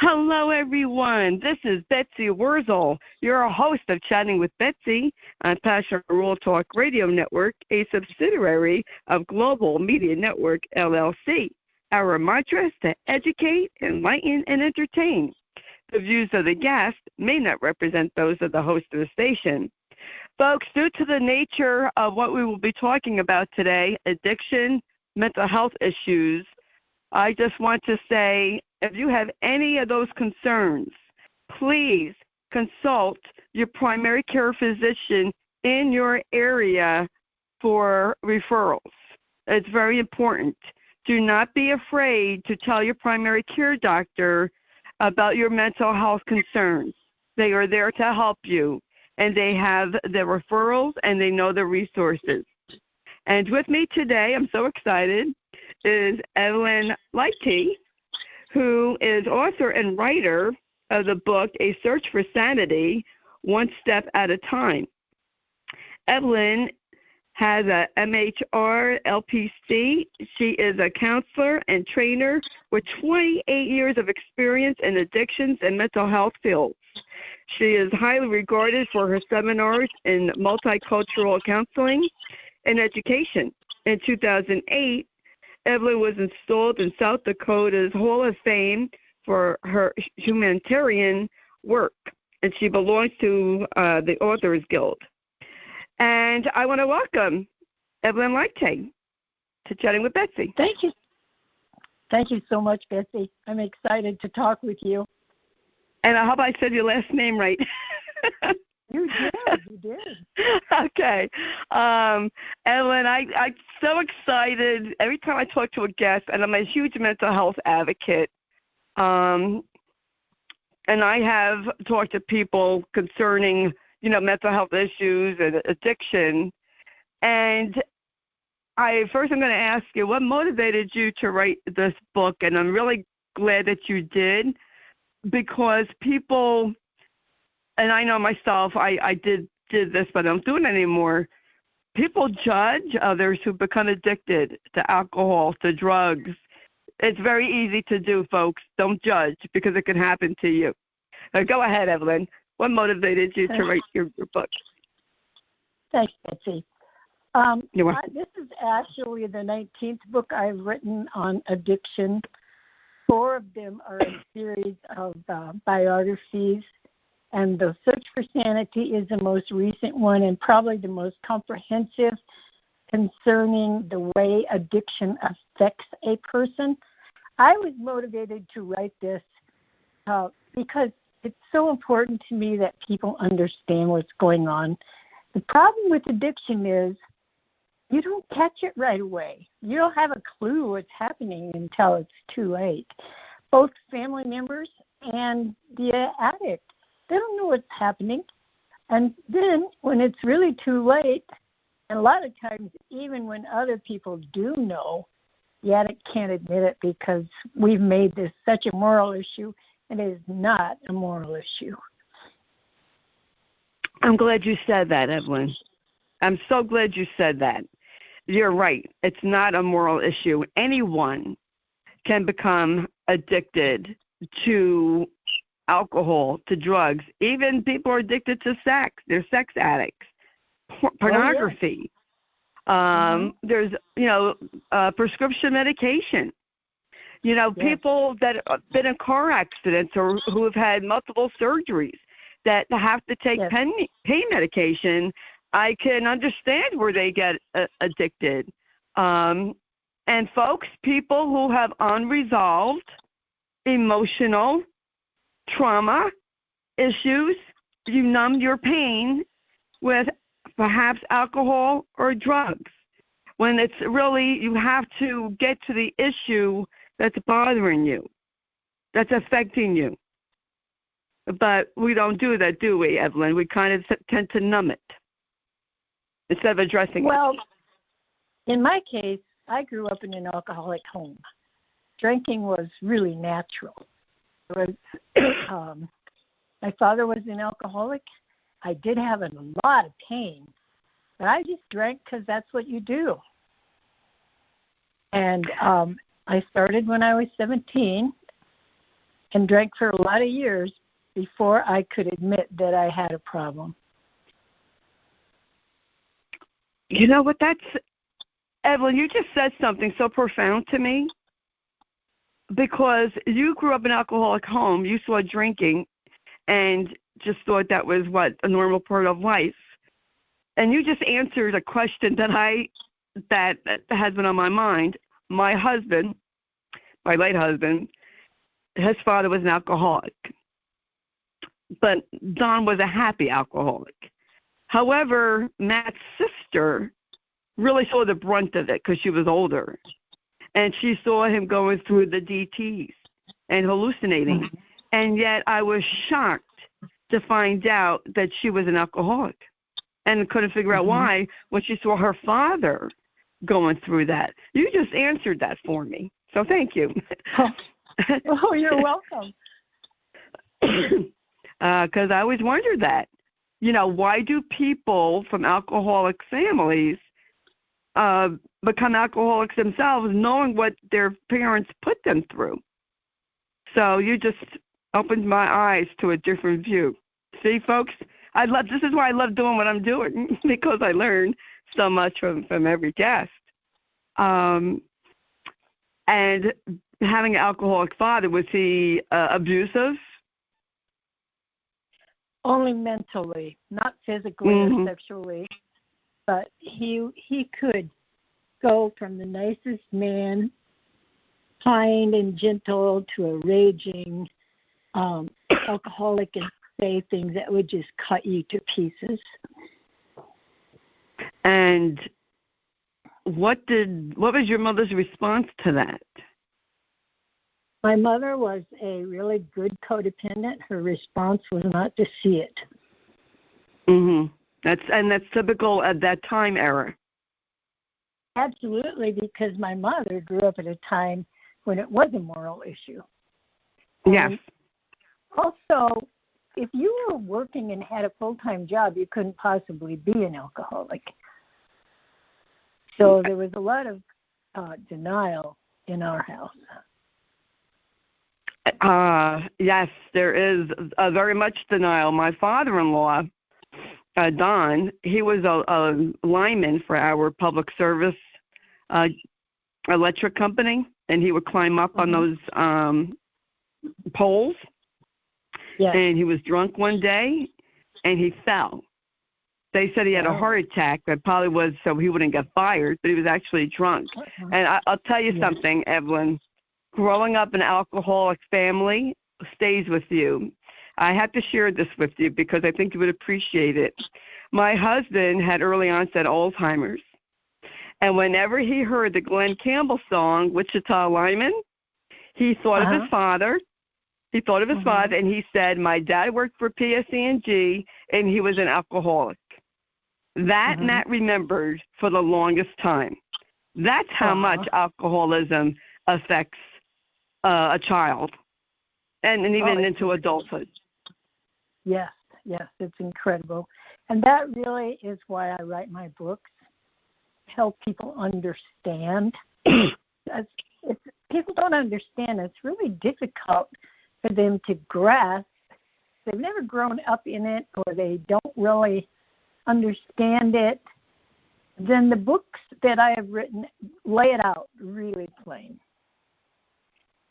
Hello, everyone. This is Betsy Wurzel, your host of Chatting with Betsy on Passion Rural Talk Radio Network, a subsidiary of Global Media Network, LLC. Our mantra is to educate, enlighten, and entertain. The views of the guest may not represent those of the host of the station. Folks, due to the nature of what we will be talking about today, addiction, mental health issues, I just want to say, if you have any of those concerns, please consult your primary care physician in your area for referrals. It's very important. Do not be afraid to tell your primary care doctor about your mental health concerns. They are there to help you, and they have the referrals, and they know the resources. And with me today, I'm so excited, is Evelyn Lighty, who is author and writer of the book, A Search for Sanity, One Step at a Time. Evelyn has a MHR LPC. She is a counselor and trainer with 28 years of experience in addictions and mental health fields. She is highly regarded for her seminars in multicultural counseling and education. In 2008, Evelyn was installed in South Dakota's Hall of Fame for her humanitarian work, and she belongs to the Authors Guild. And I want to welcome Evelyn Lighty to Chatting with Betsy. Thank you. Thank you so much, Betsy. I'm excited to talk with you. And I hope I said your last name right. You did. Okay. Evelyn, I'm so excited every time I talk to a guest, and I'm a huge mental health advocate. And I have talked to people concerning, mental health issues and addiction. And I'm going to ask you, what motivated you to write this book? And I'm really glad that you did, because people, and I know myself, I did this, but I don't do it anymore. People judge others who become addicted to alcohol, to drugs. It's very easy to do, folks. Don't judge, because it can happen to you. Go ahead, Evelyn. What motivated you to write your book? Thanks, Betsy. This is actually the 19th book I've written on addiction. 4 of them are a series of biographies. And The Search for Sanity is the most recent one, and probably the most comprehensive concerning the way addiction affects a person. I was motivated to write this because it's so important to me that people understand what's going on. The problem with addiction is you don't catch it right away. You don't have a clue what's happening until it's too late. Both family members and the addict, they don't know what's happening. And then when it's really too late, and a lot of times even when other people do know, the addict can't admit it because we've made this such a moral issue, and it is not a moral issue. I'm glad you said that, Evelyn. I'm so glad you said that. You're right. It's not a moral issue. Anyone can become addicted to alcohol, to drugs. Even people are addicted to sex. They're sex addicts. Pornography. There's, prescription medication. People that have been in car accidents or who have had multiple surgeries that have to take pain medication. I can understand where they get addicted. And folks, people who have unresolved emotional trauma issues, you numb your pain with perhaps alcohol or drugs. When it's really, you have to get to the issue that's bothering you, that's affecting you. But we don't do that, do we, Evelyn? We kind of tend to numb it instead of addressing it. Well, in my case, I grew up in an alcoholic home. Drinking was really natural. It was, my father was an alcoholic. I did have a lot of pain, but I just drank because that's what you do. And I started when I was 17, and drank for a lot of years before I could admit that I had a problem. You know what? Evelyn, you just said something so profound to me, because you grew up in an alcoholic home. You saw drinking and just thought that was a normal part of life. And you just answered a question that has been on my mind. My husband, my late husband, his father was an alcoholic, but Don was a happy alcoholic. However, Matt's sister really saw the brunt of it because she was older, and she saw him going through the DTs and hallucinating. Mm-hmm. And yet I was shocked to find out that she was an alcoholic and couldn't figure out why when she saw her father going through that. You just answered that for me, so thank you. Oh, you're welcome. Because I always wondered that. Why do people from alcoholic families become alcoholics themselves, knowing what their parents put them through? So you just opened my eyes to a different view. See, folks, this is why I love doing what I'm doing, because I learn so much from every guest. And having an alcoholic father, was he abusive? Only mentally, not physically or sexually, but he could go from the nicest man, kind and gentle, to a raging alcoholic, and say things that would just cut you to pieces. And what was your mother's response to that? My mother was a really good codependent. Her response was not to see it. That's typical at that time era. Absolutely, because my mother grew up at a time when it was a moral issue. Yes. Also, if you were working and had a full-time job, you couldn't possibly be an alcoholic. So there was a lot of denial in our house. Yes, there is very much denial. My father-in-law, Don, he was a lineman for our public service electric company, and he would climb up on those poles. Yes. And he was drunk one day, and he fell. They said he had a heart attack. That probably was so he wouldn't get fired, but he was actually drunk. And I'll tell you something, Evelyn. Growing up in an alcoholic family stays with you. I have to share this with you because I think you would appreciate it. My husband had early onset Alzheimer's, and whenever he heard the Glenn Campbell song, Wichita Lineman, he thought of his father. He thought of his father, and he said, my dad worked for PSE&G, and he was an alcoholic. That Matt remembered for the longest time. That's how much alcoholism affects a child, and even into adulthood. Yes, it's incredible. And that really is why I write my books, help people understand. If people don't understand, it's really difficult for them to grasp. They've never grown up in it, or they don't really understand it. Then the books that I have written lay it out really plain.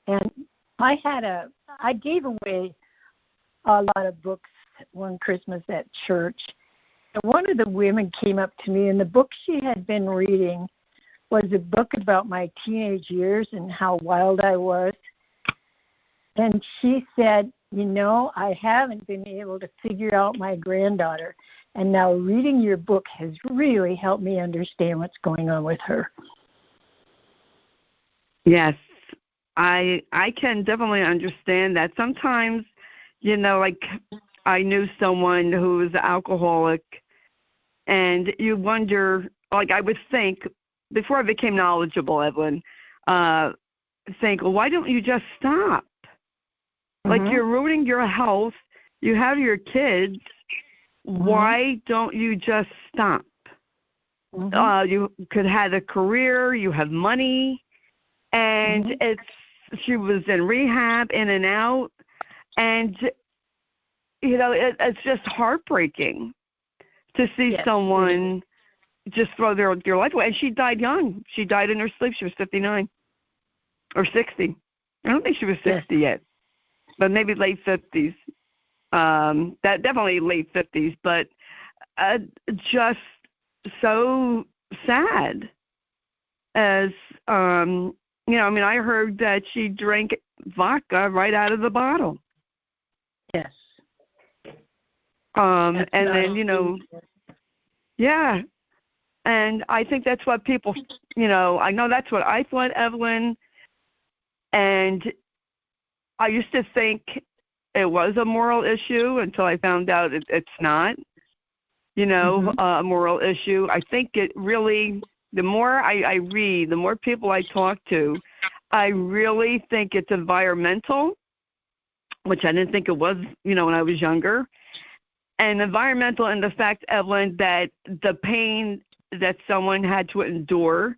And I gave away a lot of books one Christmas at church. And one of the women came up to me, and the book she had been reading was a book about my teenage years and how wild I was. And she said, I haven't been able to figure out my granddaughter. And now reading your book has really helped me understand what's going on with her. Yes. I can definitely understand that. Sometimes, like I knew someone who was an alcoholic, and you wonder, like I would think, before I became knowledgeable, Evelyn, think, well, why don't you just stop? Like you're ruining your health, you have your kids, why don't you just stop? You could have a career, you have money, and it's she was in rehab, in and out, and it's just heartbreaking to see someone just throw their life away. And she died young. She died in her sleep. She was 59 or 60. I don't think she was 60 yet, but maybe late 50s. That definitely late 50s, but just so sad. As I heard that she drank vodka right out of the bottle. Yes. And then yeah. And I think that's what people, I know that's what I thought, Evelyn. And I used to think it was a moral issue until I found out it's not, a moral issue. I think it really, the more I read, the more people I talk to, I really think it's environmental, which I didn't think it was, when I was younger. And environmental in the fact, Evelyn, that the pain that someone had to endure,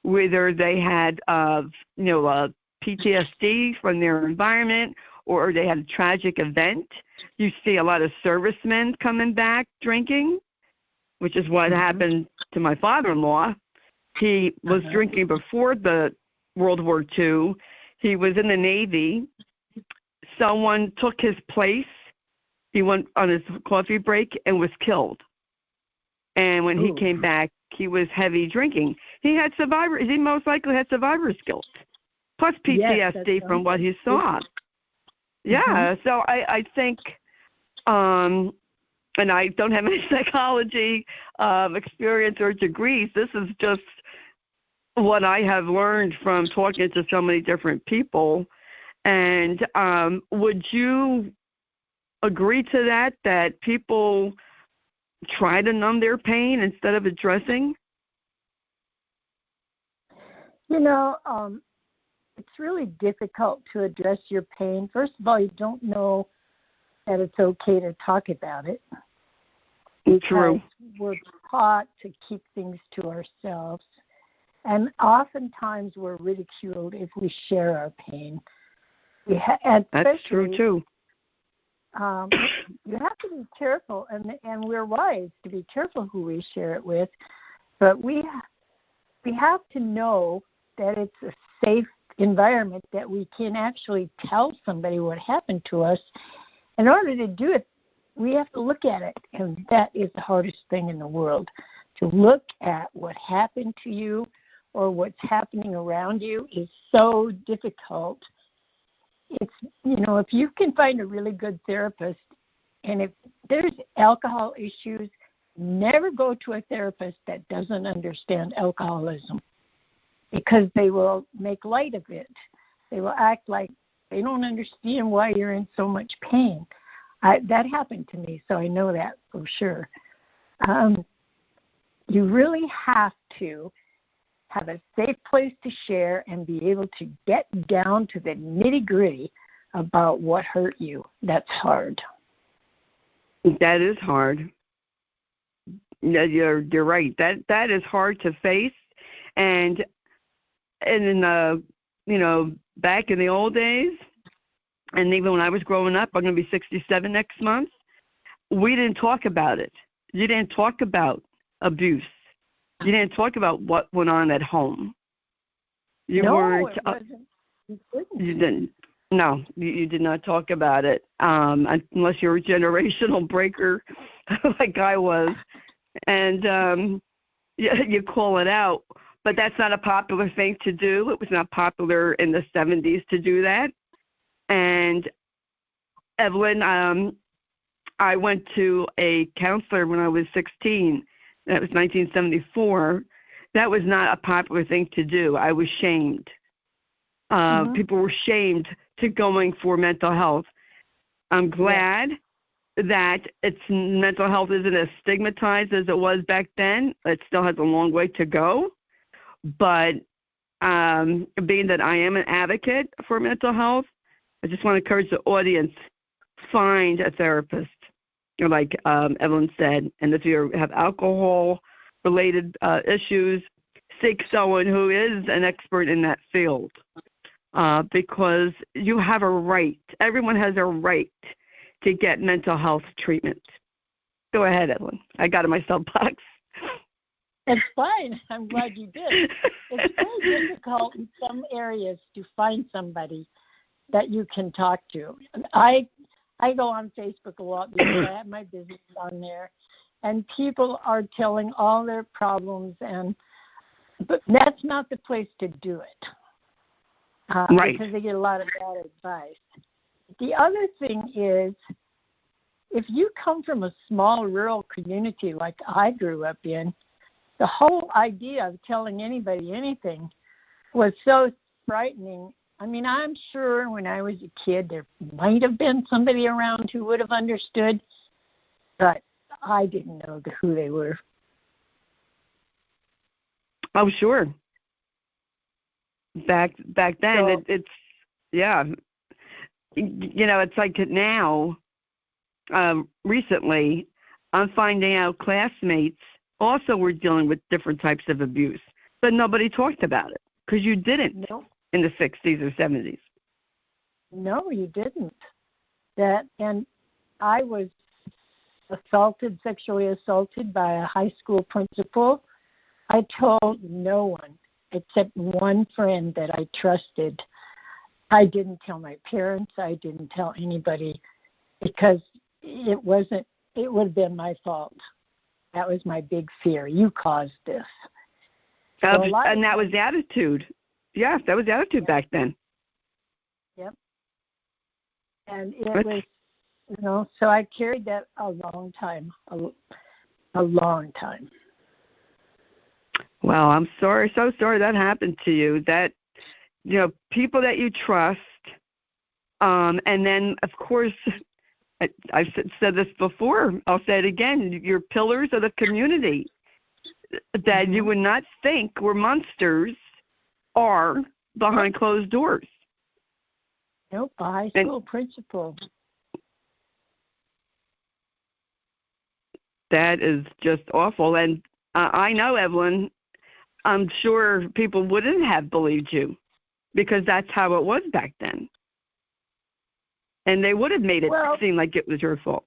whether they had, PTSD from their environment or they had a tragic event. You see a lot of servicemen coming back drinking, which is what happened to my father-in-law. He was drinking before the World War II. He was in the Navy. Someone took his place. He went on his coffee break and was killed. And when he came back, he was heavy drinking. He most likely had survivor's guilt, plus PTSD from what he saw. Yeah, so I think, and I don't have any psychology experience or degrees. This is just what I have learned from talking to so many different people. And would you agree to that people try to numb their pain instead of addressing? It's really difficult to address your pain. First of all, you don't know that it's okay to talk about it. True. We're taught to keep things to ourselves. And oftentimes we're ridiculed if we share our pain. That's true, too. You have to be careful, and we're wise to be careful who we share it with. But we have to know that it's a safe environment that we can actually tell somebody what happened to us. In order to do it, we have to look at it, and that is the hardest thing in the world, to look at what happened to you or what's happening around you is so difficult. It's, if you can find a really good therapist, and if there's alcohol issues, never go to a therapist that doesn't understand alcoholism, because they will make light of it. They will act like they don't understand why you're in so much pain. That happened to me, so I know that for sure. You really have to have a safe place to share and be able to get down to the nitty-gritty about what hurt you. That's hard. That is hard. You're right. That is hard to face. And in back in the old days, and even when I was growing up, I'm going to be 67 next month, we didn't talk about it. You didn't talk about abuse. You didn't talk about what went on at home. You didn't. No, you did not talk about it unless you're a generational breaker like I was. And you call it out. But that's not a popular thing to do. It was not popular in the 70s to do that. And Evelyn, I went to a counselor when I was 16. That was 1974. That was not a popular thing to do. I was shamed. People were shamed to going for mental health. I'm glad that mental health isn't as stigmatized as it was back then. It still has a long way to go. But being that I am an advocate for mental health, I just want to encourage the audience, find a therapist, like Evelyn said. And if you have alcohol-related issues, seek someone who is an expert in that field. because you have a right. Everyone has a right to get mental health treatment. Go ahead, Evelyn. I got in my soapbox. It's fine. I'm glad you did. It's very difficult in some areas to find somebody that you can talk to. I go on Facebook a lot because I have my business on there, and people are telling all their problems, but that's not the place to do it. Right. Because they get a lot of bad advice. The other thing is, if you come from a small rural community like I grew up in, the whole idea of telling anybody anything was so frightening. I mean, I'm sure when I was a kid there might have been somebody around who would have understood, but I didn't know who they were. Oh, sure. Back then, so, it's it's like now. Recently, I'm finding out classmates also were dealing with different types of abuse, but nobody talked about it because you didn't in the 60s or 70s. No, you didn't. And I was sexually assaulted by a high school principal. I told no one except one friend that I trusted. I didn't tell my parents. I didn't tell anybody because it would have been my fault. That was my big fear. You caused this. And that was the attitude. Yeah, that was the attitude back then. Yep. And it was, so I carried that a long time, a long time. Well, I'm sorry, so sorry that happened to you. That, people that you trust, and then, of course, I've said this before, I'll say it again, your pillars of the community that you would not think were monsters are behind closed doors. Nope, a high school principal. That is just awful. And I know, Evelyn, I'm sure people wouldn't have believed you because that's how it was back then. And they would have made it seem like it was your fault.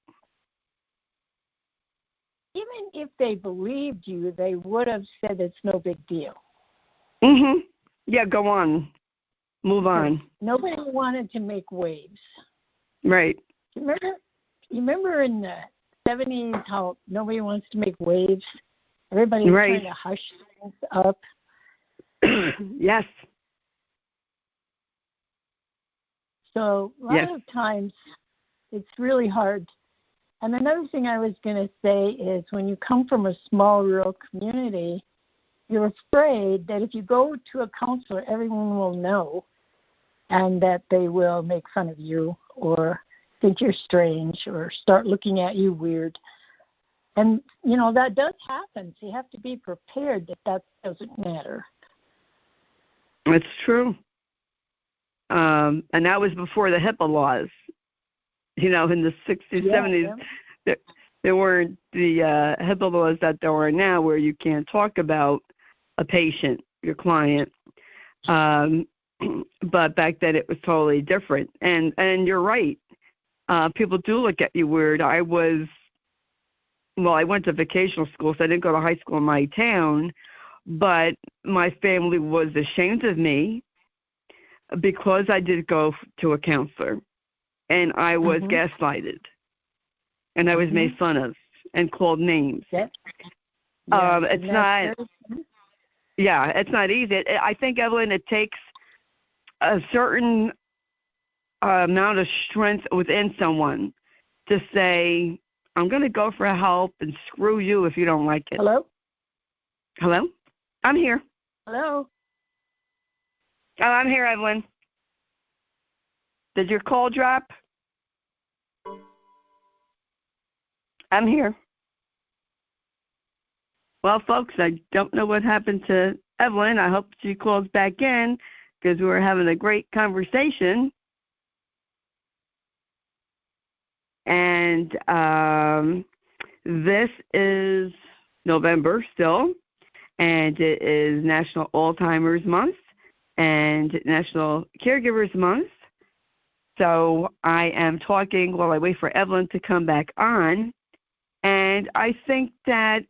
Even if they believed you, they would have said it's no big deal. Mm-hmm. Yeah, go on. Move on. Nobody wanted to make waves. Right. You remember in the 70s how nobody wants to make waves? Everybody was trying to hush things up. Yes. So a lot of times it's really hard. And another thing I was going to say is when you come from a small rural community, you're afraid that if you go to a counselor, everyone will know and that they will make fun of you or think you're strange or start looking at you weird. And, that does happen. So you have to be prepared that doesn't matter. It's true. And that was before the HIPAA laws. In the 60s, 70s, there weren't the HIPAA laws that there are now where you can't talk about a patient, your client. But back then it was totally different. And you're right. People do look at you weird. I went to vocational school, so I didn't go to high school in my town, but my family was ashamed of me because I did go to a counselor, and I was gaslighted, and I was made fun of and called names. Yep. It's not easy. I think, Evelyn, it takes a certain amount of strength within someone to say, I'm going to go for help and screw you if you don't like it. Hello? I'm here. Hello? Oh, I'm here, Evelyn. Did your call drop? I'm here. Well, folks, I don't know what happened to Evelyn. I hope she calls back in because we were having a great conversation. And this is November still, and it is National Alzheimer's Month. and National Caregivers Month. So I am talking while I wait for Evelyn to come back on. And I think that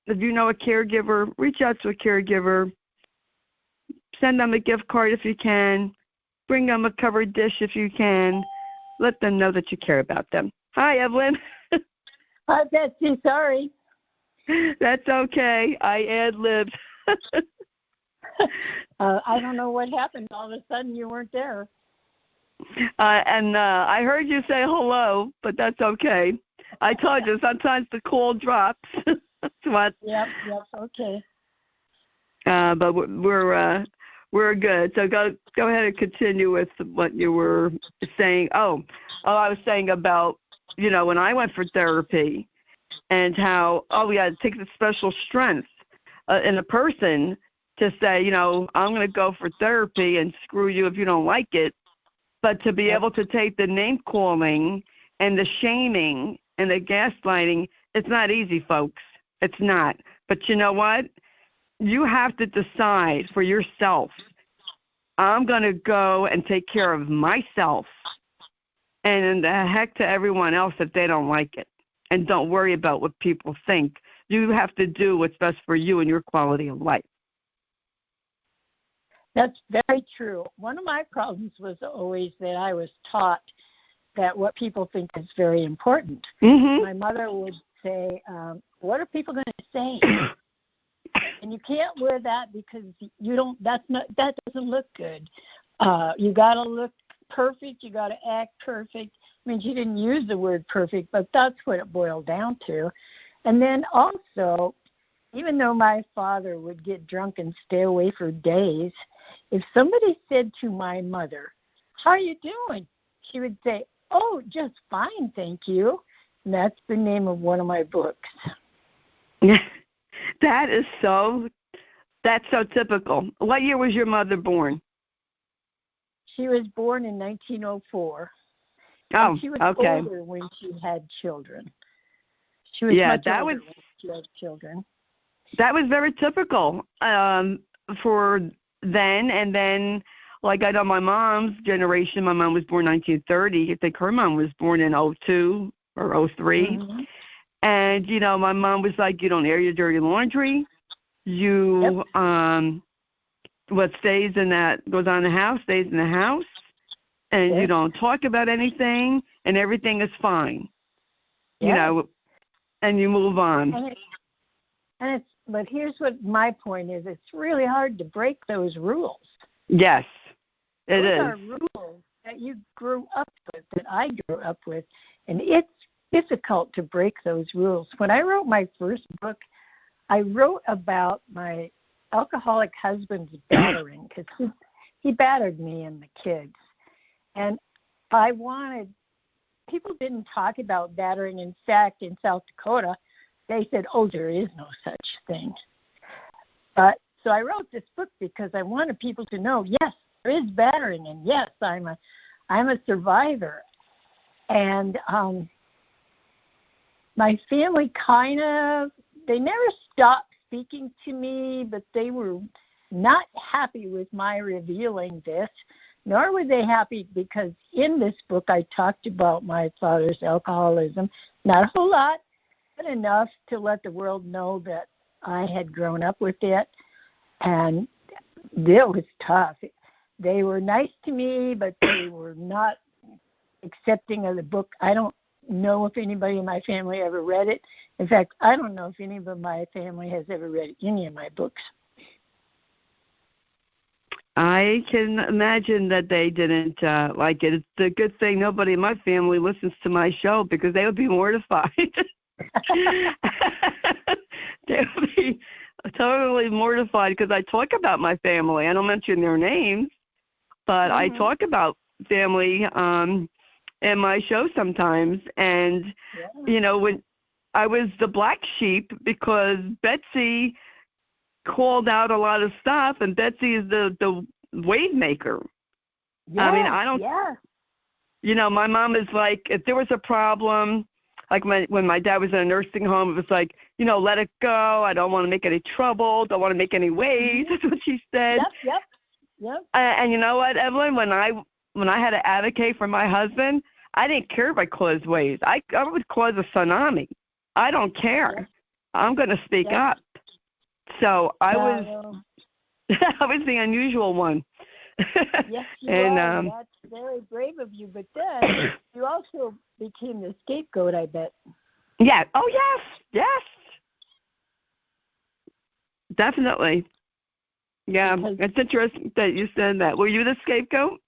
if you know a caregiver, reach out to a caregiver. Send them a gift card if you can. Bring them a covered dish if you can. Let them know that you care about them. Hi, Evelyn. Hi, Betsy. Sorry. That's okay. I ad-libbed. I don't know what happened. All of a sudden, you weren't there. And I heard you say hello, but that's okay. I told you sometimes the call drops. That's what. Yep, okay. But we're good. So go ahead and continue with what you were saying. Oh, I was saying about, when I went for therapy and how, it takes a special strength in a person to say, I'm going to go for therapy and screw you if you don't like it. But to be able to take the name calling and the shaming and the gaslighting, it's not easy, folks. It's not. But you know what? You have to decide for yourself. I'm going to go and take care of myself. And the heck to everyone else if they don't like it. And don't worry about what people think. You have to do what's best for you and your quality of life. That's very true. One of my problems was always that I was taught that what people think is very important. Mm-hmm. My mother would say, what are people going to say? And you can't wear that because that doesn't look good. You got to look perfect. You got to act perfect. I mean, she didn't use the word perfect, but that's what it boiled down to. And then also, even though my father would get drunk and stay away for days, if somebody said to my mother, how are you doing? She would say, oh, just fine, thank you. And that's the name of one of my books. That's so typical. What year was your mother born? She was born in 1904. Oh, she was okay. older when she had children. She was much older when she had children. That was very typical for then. And then, like I know my mom's generation, my mom was born in 1930. I think her mom was born in 02 or 03. Mm-hmm. And, my mom was like, you don't air your dirty laundry. You, what stays in that, goes on in the house, stays in the house. And you don't talk about anything, and everything is fine. And you move on. But here's what my point is. It's really hard to break those rules. Yes, it is. Those are rules that you grew up with, that I grew up with, and it's difficult to break those rules. When I wrote my first book, I wrote about my alcoholic husband's battering because he battered me and the kids. And people didn't talk about battering. In fact, in South Dakota, they said, oh, there is no such thing. So I wrote this book because I wanted people to know, yes, there is battering, and yes, I'm a survivor. And my family they never stopped speaking to me, but they were not happy with my revealing this, nor were they happy because in this book I talked about my father's alcoholism, not a whole lot, but enough to let the world know that I had grown up with it, and it was tough. They were nice to me, but they were not accepting of the book. I don't know if anybody in my family ever read it. In fact, I don't know if any of my family has ever read any of my books. I can imagine that they didn't like it. It's a good thing nobody in my family listens to my show because they would be mortified. They would be totally mortified because I talk about my family. I don't mention their names, but I talk about family in my show sometimes. And, when I was the black sheep because Betsy called out a lot of stuff, and Betsy is the wave maker. Yes, I mean, I don't, my mom is like, if there was a problem, like when my dad was in a nursing home, it was like, let it go. I don't want to make any trouble. Don't want to make any waves. That's what she said. Yep. Yep. And you know what, Evelyn? When I had to advocate for my husband, I didn't care if I caused waves. I would cause a tsunami. I don't care. Yep. I'm going to speak up. So I was I was the unusual one. Yes, you are. That's very brave of you. But then you also became the scapegoat, I bet. Yeah. Oh, yes. Definitely. Yeah. It's interesting that you said that. Were you the scapegoat?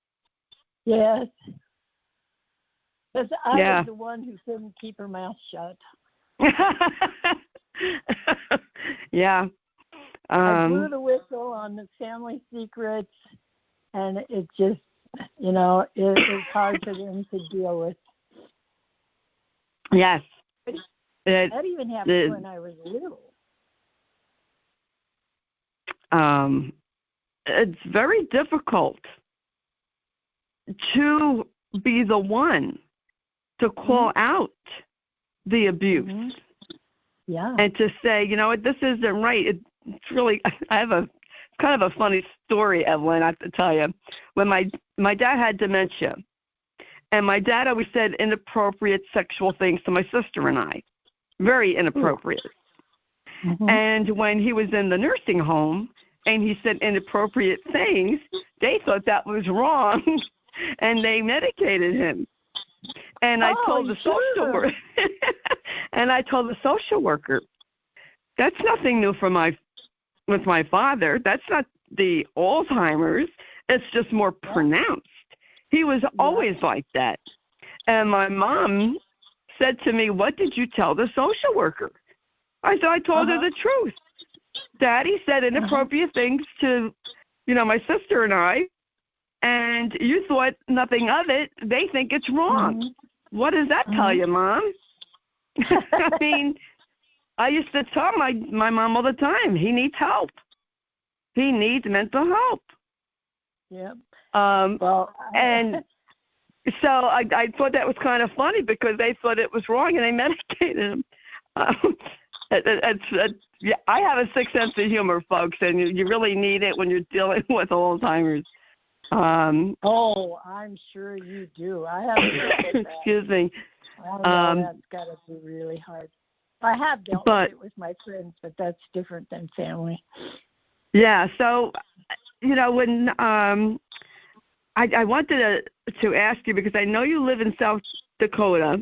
Yes. Because I was the one who couldn't keep her mouth shut. Yeah. I blew the whistle on the family secrets, and it just, it's hard for them to deal with. Yes. That even happened when I was little. It's very difficult to be the one to call out the abuse. Mm-hmm. Yeah. And to say, you know what, this isn't right. It's really, I have kind of a funny story, Evelyn, I have to tell you. When my dad had dementia, and my dad always said inappropriate sexual things to my sister and I. Very inappropriate. Mm-hmm. And when he was in the nursing home and he said inappropriate things, they thought that was wrong, and they medicated him. And I told the social worker, and I told the social worker, that's nothing new with my father. That's not the Alzheimer's. It's just more pronounced. He was always like that. And my mom said to me, what did you tell the social worker? I said, I told her the truth. Daddy said inappropriate things to, my sister and I, and you thought nothing of it. They think it's wrong. Mm-hmm. What does that tell you, Mom? I mean, I used to tell my mom all the time, he needs help. He needs mental help. Yep. And so I thought that was kind of funny because they thought it was wrong and they medicated him. I have a sick sense of humor, folks, and you really need it when you're dealing with Alzheimer's. I'm sure you do. I have. Excuse me. I know that's got to be really hard. I have dealt with it with my friends, but that's different than family. Yeah. So, when I wanted to ask you because I know you live in South Dakota,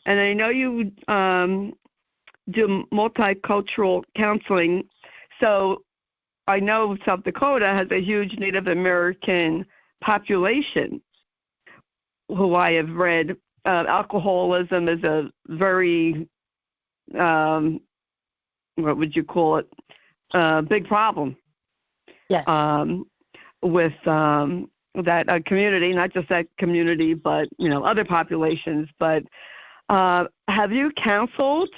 and I know you do multicultural counseling. So I know South Dakota has a huge Native American population who I have read. Alcoholism is a very, what would you call it, big problem. Yes. With that community, not just that community, but, other populations. But have you counseled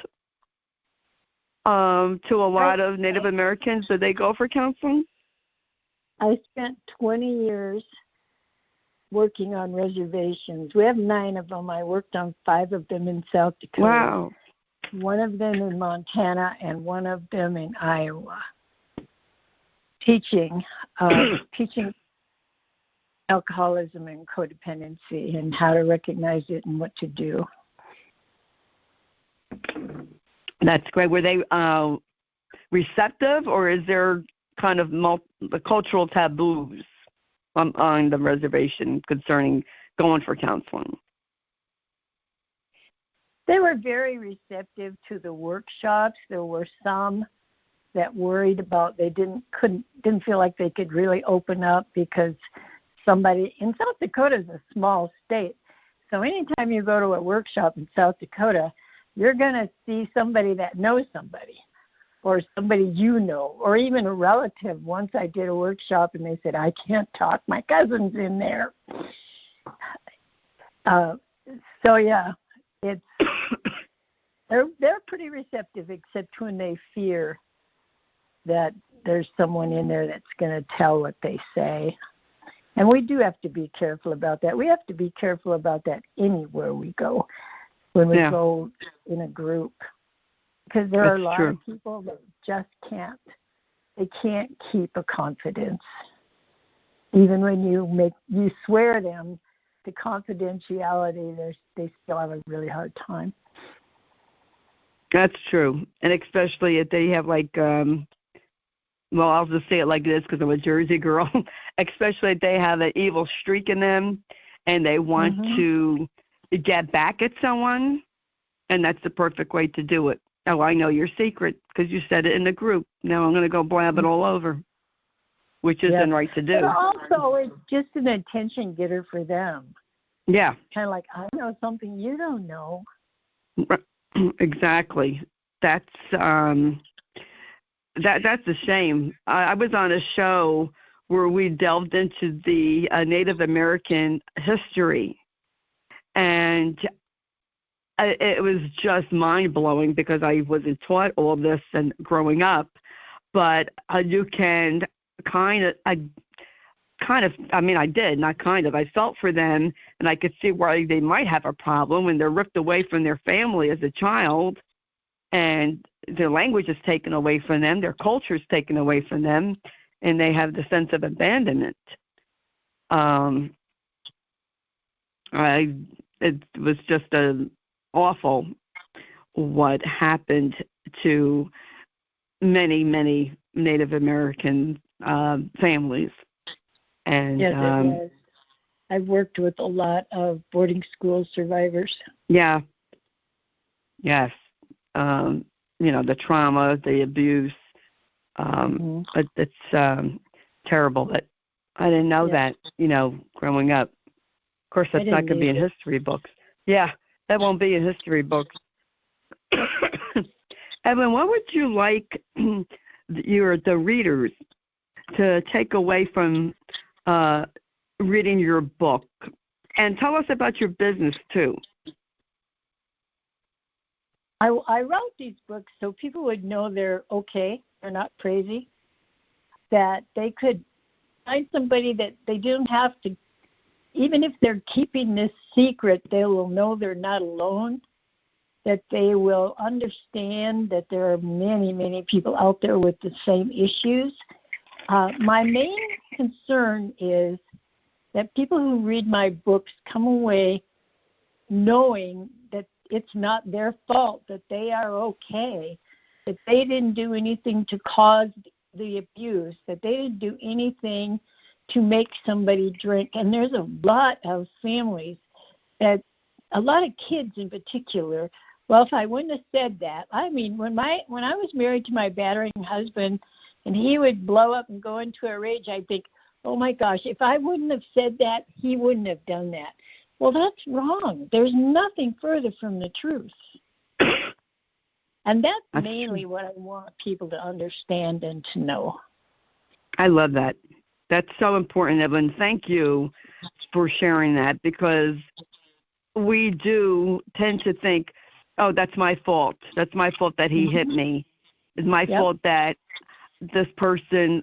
to a lot of Native Americans? Did they go for counseling? I spent 20 years working on reservations. We have 9 of them. I worked on 5 of them in South Dakota. Wow. 1 of them in Montana and 1 of them in Iowa. Teaching alcoholism and codependency and how to recognize it and what to do. That's great. Were they receptive, or is there kind of the cultural taboos on the reservation concerning going for counseling? They were very receptive to the workshops. There were some that worried about didn't feel like they could really open up because somebody in South Dakota is a small state. So anytime you go to a workshop in South Dakota, you're going to see somebody that knows somebody or somebody or even a relative. Once I did a workshop and they said, I can't talk, my cousin's in there. It's they're pretty receptive, except when they fear that there's someone in there that's going to tell what they say. And we do have to be careful about that. We have to be careful about that anywhere we go, when we go in a group, because there are a lot of people that just can't. They can't keep a confidence. even when you swear them to confidentiality, they still have a really hard time. That's true, and especially if they have well, I'll just say it like this because I'm a Jersey girl. Especially if they have an evil streak in them, and they want to get back at someone, and that's the perfect way to do it. Oh, I know your secret because you said it in the group. Now I'm going to go blab it all over, which isn't right to do. But also, it's just an attention getter for them. Yeah. Kind of like, I know something you don't know. Exactly. That's that's a shame. I was on a show where we delved into the Native American history, and it was just mind-blowing because I wasn't taught all this and growing up. But you can I felt for them, and I could see why they might have a problem when they're ripped away from their family as a child, and their language is taken away from them, their culture is taken away from them, and they have the sense of abandonment. It was just awful what happened to many, many Native American families. And yes, it was. I've worked with a lot of boarding school survivors. Yeah. Yes. The trauma, the abuse. It's terrible. But I didn't know that, growing up. Of course, that's not going to be in history books. Yeah, that won't be in history books. Evelyn, what would you like the readers to take away from reading your book? And tell us about your business, too. I wrote these books so people would know they're okay, they're not crazy, that they could find somebody that they don't have to, even if they're keeping this secret, they will know they're not alone, that they will understand that there are many, many people out there with the same issues. My main concern is that people who read my books come away knowing that it's not their fault, that they are okay, that they didn't do anything to cause the abuse, that they didn't do anything to make somebody drink. And there's a lot of families, a lot of kids in particular. Well, if I wouldn't have said that, I mean, when I was married to my battering husband and he would blow up and go into a rage, I'd think, oh my gosh, if I wouldn't have said that, he wouldn't have done that. Well, that's wrong. There's nothing further from the truth. And that's mainly what I want people to understand and to know. I love that. That's so important, Evelyn. Thank you for sharing that, because we do tend to think, oh, that's my fault. That's my fault that he hit me. It's my fault that this person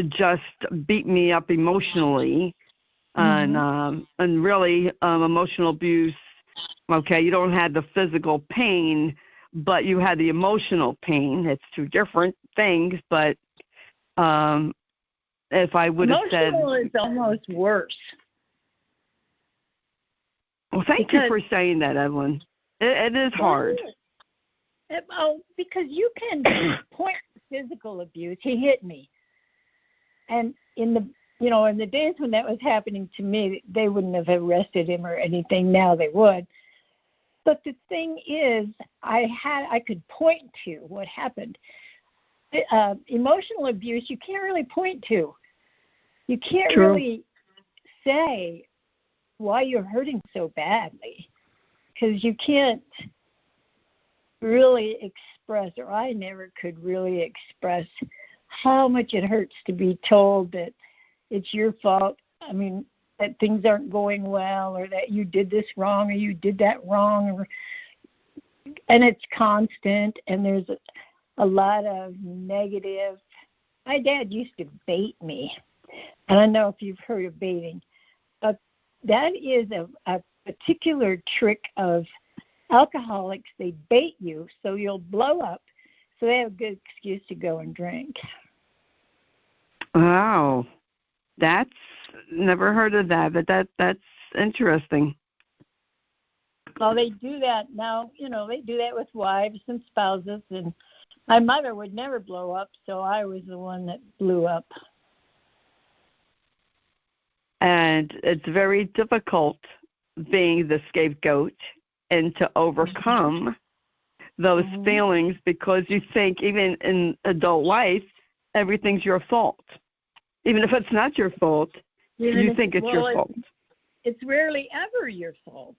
just beat me up emotionally. And really emotional abuse, okay, you don't have the physical pain, but you had the emotional pain. It's two different things, but if I would have said... Emotional is almost worse. Well, thank you for saying that, Evelyn. It is hard. Well, because you can point physical abuse. He hit me. And in the days when that was happening to me, they wouldn't have arrested him or anything. Now they would. But the thing is, I could point to what happened. Emotional abuse, you can't really point to. You can't really say why you're hurting so badly, because you can't really express, or I never could really express how much it hurts to be told that it's your fault. I mean, that things aren't going well, or that you did this wrong, or you did that wrong, and it's constant, and there's a lot of negative. My dad used to bait me, and I know if you've heard of baiting, but that is a particular trick of alcoholics. They bait you so you'll blow up, so they have a good excuse to go and drink. Wow. That's never heard of that, but that's interesting. Well, they do that now. They do that with wives and spouses. And my mother would never blow up, so I was the one that blew up. And it's very difficult being the scapegoat and to overcome those feelings, because you think even in adult life, everything's your fault. Even if it's not your fault, you think it's your fault. It's rarely ever your fault.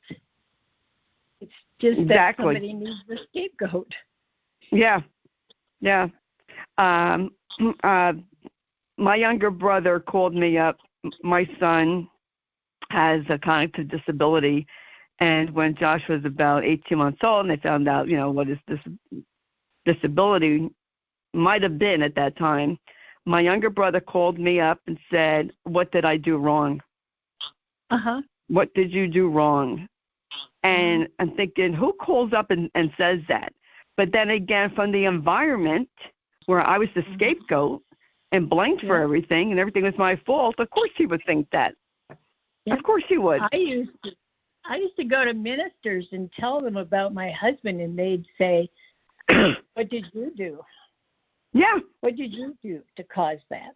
It's just exactly. that somebody needs the scapegoat. Yeah. My younger brother called me up. My son has a cognitive disability, and when Josh was about 18 months old and they found out, what his disability might have been at that time, my younger brother called me up and said, "What did I do wrong? What did you do wrong?" And I'm thinking, who calls up and says that? But then again, from the environment where I was the scapegoat and blamed for everything, and everything was my fault, of course he would think that. Of course he would. I used to go to ministers and tell them about my husband, and they'd say, "What did you do? Yeah. What did you do to cause that?"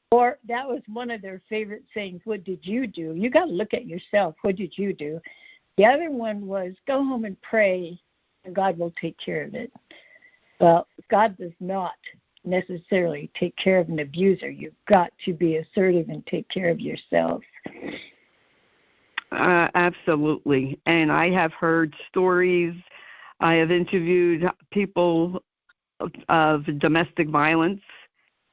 Or that was one of their favorite sayings, "What did you do?" You got to look at yourself. What did you do? The other one was, "Go home and pray, and God will take care of it." Well, God does not necessarily take care of an abuser. You've got to be assertive and take care of yourself. Absolutely. And I have heard stories. I have interviewed people of domestic violence,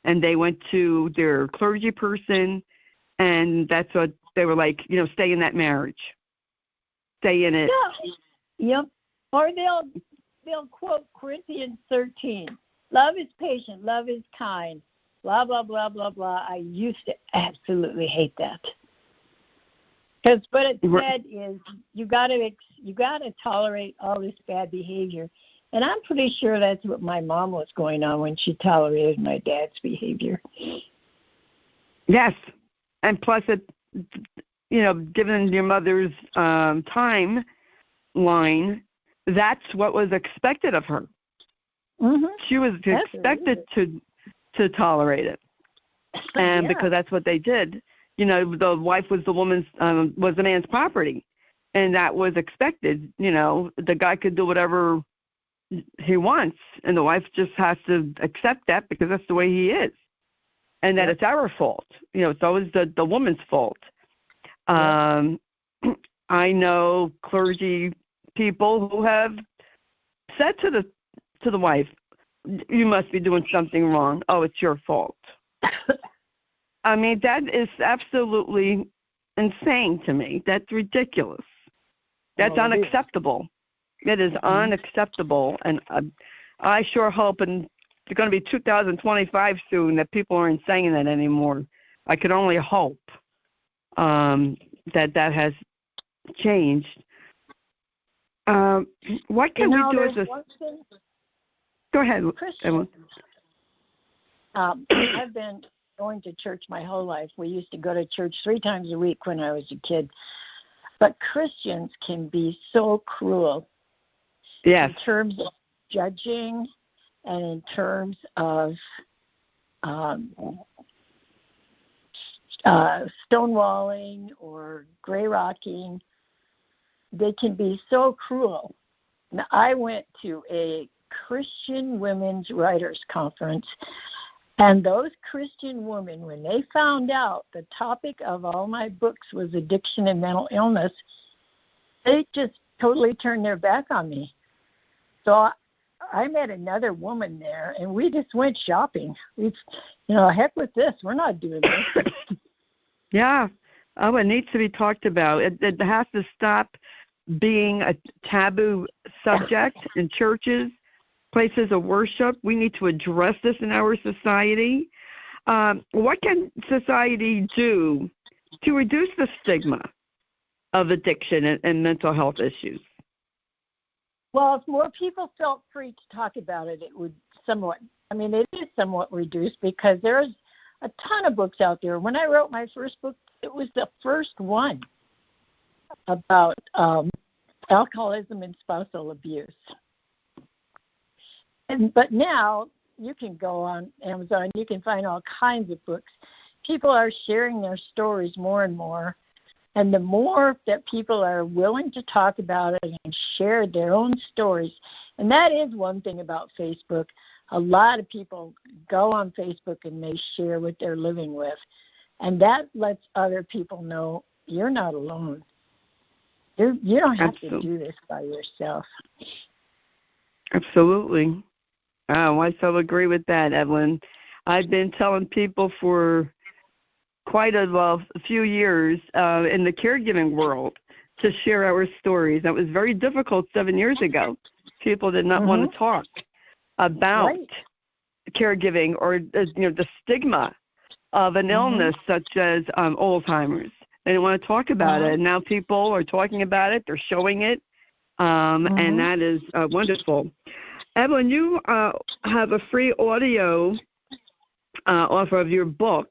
and they went to their clergy person, and that's what they were like, stay in that marriage. Stay in it. Yeah. Yep. Or they'll quote Corinthians 13. Love is patient, love is kind, blah, blah, blah, blah, blah. I used to absolutely hate that. Because what it said is you got to tolerate all this bad behavior. And I'm pretty sure that's what my mom was going on when she tolerated my dad's behavior. Yes. And plus, given your mother's timeline, that's what was expected of her. She was expected to tolerate it. And because that's what they did. The wife was was the man's property, and that was expected. The guy could do whatever he wants, and the wife just has to accept that because that's the way he is, and that it's our fault. It's always the woman's fault. I know clergy people who have said to the wife, "You must be doing something wrong. Oh, it's your fault." I mean, that is absolutely insane to me. That's ridiculous. That's unacceptable. It is unacceptable. And I sure hope, and it's going to be 2025 soon, that people aren't saying that anymore. I could only hope that has changed. What can we do as a... Go ahead, Evelyn. I've been going to church my whole life. We used to go to church 3 times a week when I was a kid. But Christians can be so cruel. Yes. In terms of judging and in terms of stonewalling or gray rocking. They can be so cruel. Now, I went to a Christian women's writers conference, and those Christian women, when they found out the topic of all my books was addiction and mental illness, they just totally turned their back on me. So I met another woman there, and we just went shopping. Heck with this. We're not doing this. Yeah. Oh, it needs to be talked about. It has to stop being a taboo subject in churches, places of worship. We need to address this in our society. What can society do to reduce the stigma of addiction and mental health issues? Well, if more people felt free to talk about it, it would it is somewhat reduced, because there's a ton of books out there. When I wrote my first book, it was the first one about alcoholism and spousal abuse. But now you can go on Amazon. You can find all kinds of books. People are sharing their stories more and more. And the more that people are willing to talk about it and share their own stories, and that is one thing about Facebook. A lot of people go on Facebook and they share what they're living with. And that lets other people know you're not alone. You don't have to do this by yourself. Absolutely. Oh, I so agree with that, Evelyn. I've been telling people for quite a few years in the caregiving world to share our stories. That was very difficult 7 years ago. People did not want to talk about caregiving or the stigma of an illness such as Alzheimer's. They didn't want to talk about it. And now people are talking about it. They're showing it, and that is wonderful. Evelyn, you have a free audio offer of your book.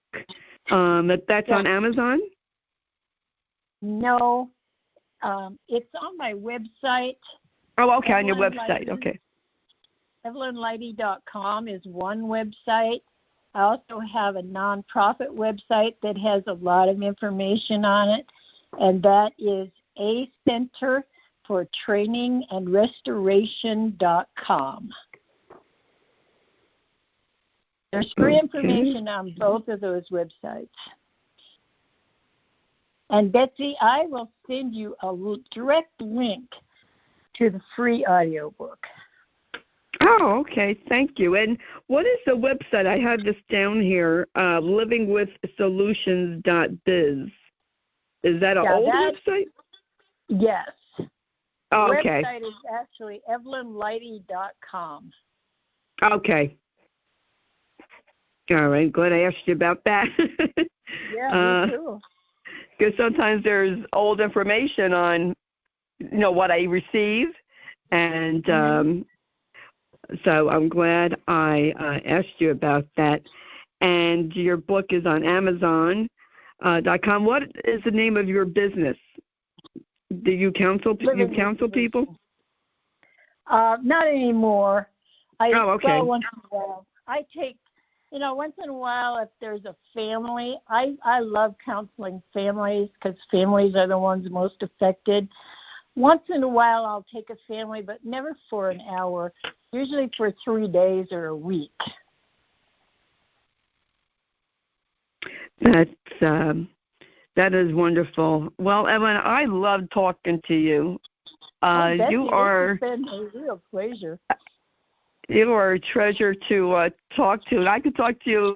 That's on Amazon? No. It's on my website. Oh, okay, on your website. Okay. EvelynLighty.com is one website. I also have a nonprofit website that has a lot of information on it, and that is A Center for Training and Restoration.com. There's free information on both of those websites. And Betsy, I will send you a direct link to the free audiobook. Oh, okay. Thank you. And what is the website? I have this down here, livingwithsolutions.biz. Is that an old website? Yes. Oh, the okay. The website is actually EvelynLighty.com. Okay. All right. Glad I asked you about that. Yeah, me too. Because sometimes there's old information on, what I receive, and so I'm glad I asked you about that. And your book is on Amazon.com. What is the name of your business? Do you counsel people? Not anymore. Okay. Well, once in a while. I take, once in a while if there's a family. I love counseling families because families are the ones most affected. Once in a while I'll take a family, but never for an hour, usually for 3 days or a week. That is wonderful. Well, Evelyn, I love talking to you. You are. It's been a real pleasure. You are a treasure to talk to. I could talk to you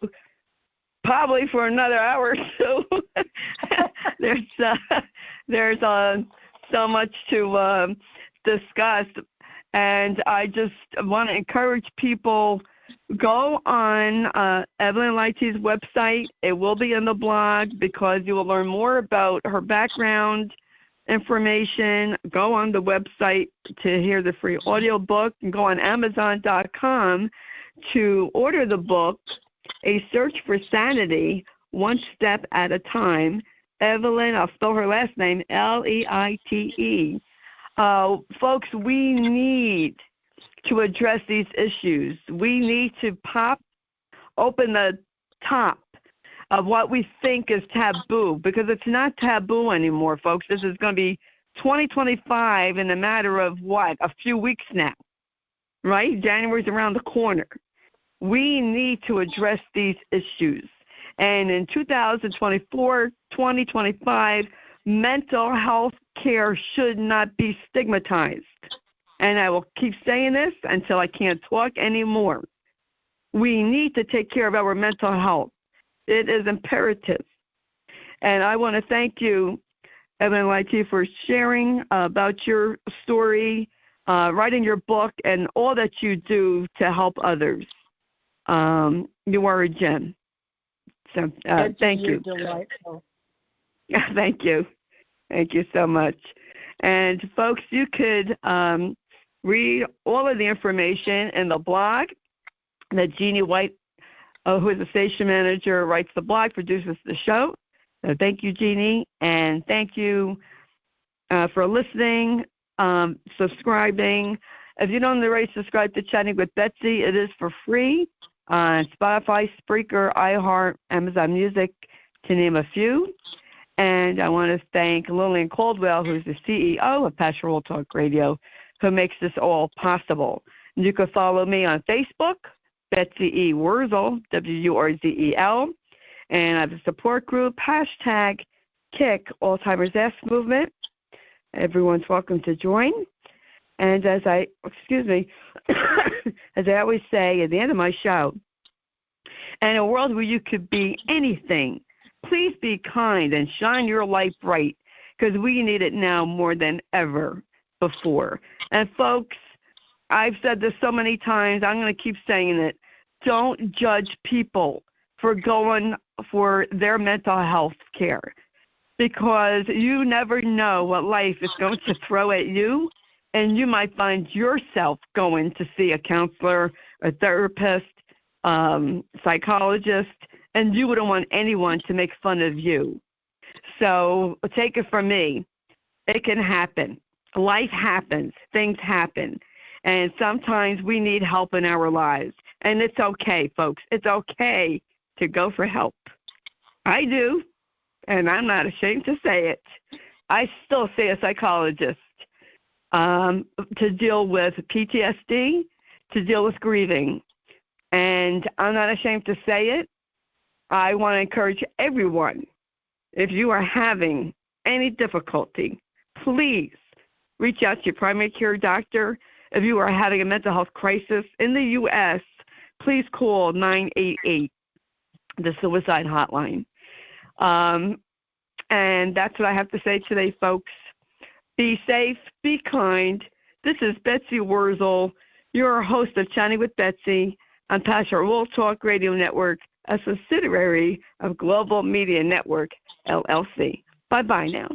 probably for another hour or so. There's so much to discuss, and I just want to encourage people, go on Evelyn Lighty's website. It will be in the blog because you will learn more about her background information. Go on the website to hear the free audio book, and go on Amazon.com to order the book, A Search for Sanity, One Step at a Time. Evelyn, I'll spell her last name, Leite. Folks, we need to address these issues. We need to open the top of what we think is taboo, because it's not taboo anymore, folks. This is going to be 2025 in a matter of a few weeks now, right? January's around the corner. We need to address these issues. And in 2024, 2025, mental health care should not be stigmatized. And I will keep saying this until I can't talk anymore. We need to take care of our mental health. It is imperative. And I want to thank you, Evelyn Lighty, for sharing about your story, writing your book, and all that you do to help others. You are a gem. So thank you. Delightful. Thank you. Thank you so much. And, folks, you could read all of the information in the blog that Jeannie White who is the station manager, writes the blog, produces the show. So thank you, Jeannie, and thank you for listening, subscribing. If you don't already subscribe to Chatting with Betsy, it is for free on Spotify, Spreaker, iHeart, Amazon Music, to name a few. And I want to thank Lillian Caldwell, who's the CEO of Passion World Talk Radio, who makes this all possible. You can follow me on Facebook, Betsy E. Wurzel, Wurzel, and I have a support group, hashtag Kick Alzheimer's Ask Movement. Everyone's welcome to join. And as I always say at the end of my show, in a world where you could be anything, please be kind and shine your light bright, because we need it now more than ever before. And folks, I've said this so many times, I'm going to keep saying it. Don't judge people for going for their mental health care, because you never know what life is going to throw at you, and you might find yourself going to see a counselor, a therapist, psychologist, and you wouldn't want anyone to make fun of you. So take it from me. It can happen. Life happens. Things happen. And sometimes we need help in our lives. And it's okay, folks. It's okay to go for help. I do, and I'm not ashamed to say it. I still see a psychologist to deal with PTSD, to deal with grieving. And I'm not ashamed to say it. I want to encourage everyone, if you are having any difficulty, please reach out to your primary care doctor. If you are having a mental health crisis in the U.S., please call 988, the suicide hotline. And that's what I have to say today, folks. Be safe, be kind. This is Betsy Wurzel, your host of Chatting with Betsy on Passion World Talk Radio Network, a subsidiary of Global Media Network, LLC. Bye-bye now.